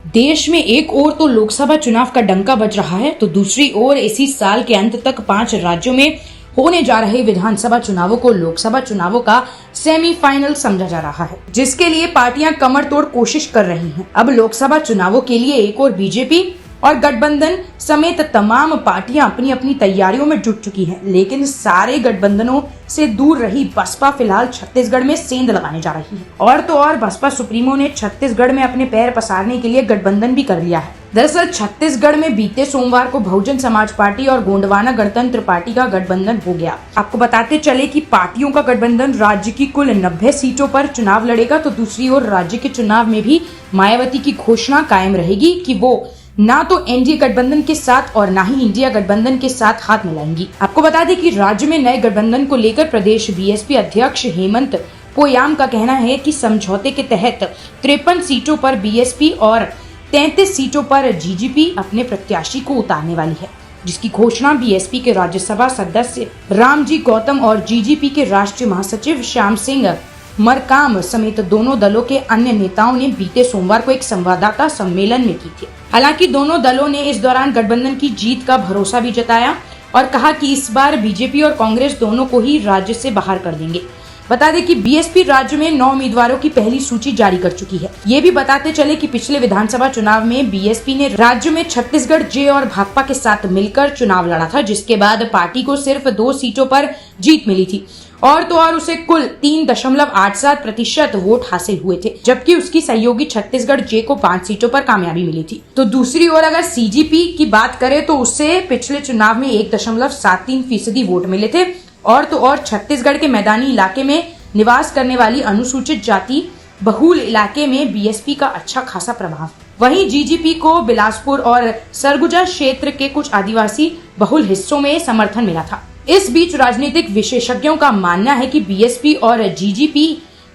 देश में एक ओर तो लोकसभा चुनाव का डंका बज रहा है, तो दूसरी ओर इसी साल के अंत तक 5 राज्यों में होने जा रहे विधानसभा चुनावों को लोकसभा चुनावों का सेमीफाइनल समझा जा रहा है, जिसके लिए पार्टियां कमर तोड़ कोशिश कर रही हैं। अब लोकसभा चुनावों के लिए एक और बीजेपी और गठबंधन समेत तमाम पार्टियां अपनी अपनी तैयारियों में जुट चुकी हैं, लेकिन सारे गठबंधनों से दूर रही बसपा फिलहाल छत्तीसगढ़ में सेंध लगाने जा रही है। और तो और बसपा सुप्रीमो ने छत्तीसगढ़ में अपने पैर पसारने के लिए गठबंधन भी कर लिया है। दरअसल छत्तीसगढ़ में बीते सोमवार को बहुजन समाज पार्टी और गोंडवाना गणतंत्र पार्टी का गठबंधन हो गया। आपको बताते चले कि पार्टियों का गठबंधन राज्य की कुल 90 सीटों पर चुनाव लड़ेगा, तो दूसरी ओर राज्य के चुनाव में भी मायावती की घोषणा कायम रहेगी कि वो ना तो एनडीए गठबंधन के साथ और ना ही इंडिया गठबंधन के साथ हाथ मिलाएंगी। आपको बता दें कि राज्य में नए गठबंधन को लेकर प्रदेश बीएसपी अध्यक्ष हेमंत पोयाम का कहना है कि समझौते के तहत 53 सीटों पर बीएसपी और 33 सीटों पर जीजीपी अपने प्रत्याशी को उतारने वाली है, जिसकी घोषणा बीएसपी के राज्यसभा सदस्य रामजी गौतम और जीजीपी के राष्ट्रीय महासचिव श्याम सिंह मरकाम समेत दोनों दलों के अन्य नेताओं ने बीते सोमवार को एक संवाददाता सम्मेलन में की थी। हालांकि दोनों दलों ने इस दौरान गठबंधन की जीत का भरोसा भी जताया और कहा कि इस बार बीजेपी और कांग्रेस दोनों को ही राज्य से बाहर कर देंगे। बता दें कि बीएसपी राज्य में 9 उम्मीदवारों की पहली सूची जारी कर चुकी है। ये भी बताते चले कि पिछले विधानसभा चुनाव में बीएसपी ने राज्य में छत्तीसगढ़ जे और भाकपा के साथ मिलकर चुनाव लड़ा था, जिसके बाद पार्टी को सिर्फ 2 सीटों पर जीत मिली थी और तो और उसे कुल 3.87% वोट हासिल हुए थे, जबकि उसकी सहयोगी छत्तीसगढ़ जे को 5 सीटों पर कामयाबी मिली थी। तो दूसरी ओर अगर सीजीपी की बात करें तो उससे पिछले चुनाव में 1.73% वोट मिले थे और तो और छत्तीसगढ़ के मैदानी इलाके में निवास करने वाली अनुसूचित जाति बहुल इलाके में बीएसपी का अच्छा खासा प्रभाव। वहीं जीजीपी को बिलासपुर और सरगुजा क्षेत्र के कुछ आदिवासी बहुल हिस्सों में समर्थन मिला था। इस बीच राजनीतिक विशेषज्ञों का मानना है कि बीएसपी और जीजीपी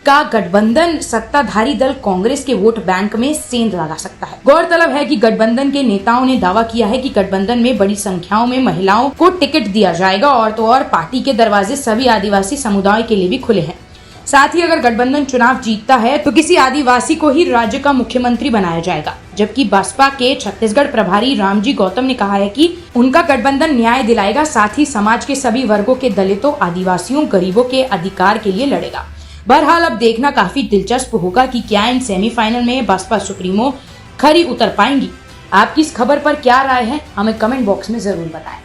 का गठबंधन सत्ताधारी दल कांग्रेस के वोट बैंक में सेंध लगा सकता है। गौरतलब है कि गठबंधन के नेताओं ने दावा किया है कि गठबंधन में बड़ी संख्याओं में महिलाओं को टिकट दिया जाएगा और तो और पार्टी के दरवाजे सभी आदिवासी समुदाय के लिए भी खुले हैं। साथ ही अगर गठबंधन चुनाव जीतता है तो किसी आदिवासी को ही राज्य का मुख्यमंत्री बनाया जाएगा, जबकि बसपा के छत्तीसगढ़ प्रभारी रामजी गौतम ने कहा है कि उनका गठबंधन न्याय दिलाएगा, साथ ही समाज के सभी वर्गों के दलितों, आदिवासियों, गरीबों के अधिकार के लिए लड़ेगा। बहरहाल अब देखना काफी दिलचस्प होगा कि क्या इन सेमीफाइनल में बसपा सुप्रीमो खरी उतर पाएंगी। आपकी इस खबर पर क्या राय है, हमें कमेंट बॉक्स में जरूर बताएं।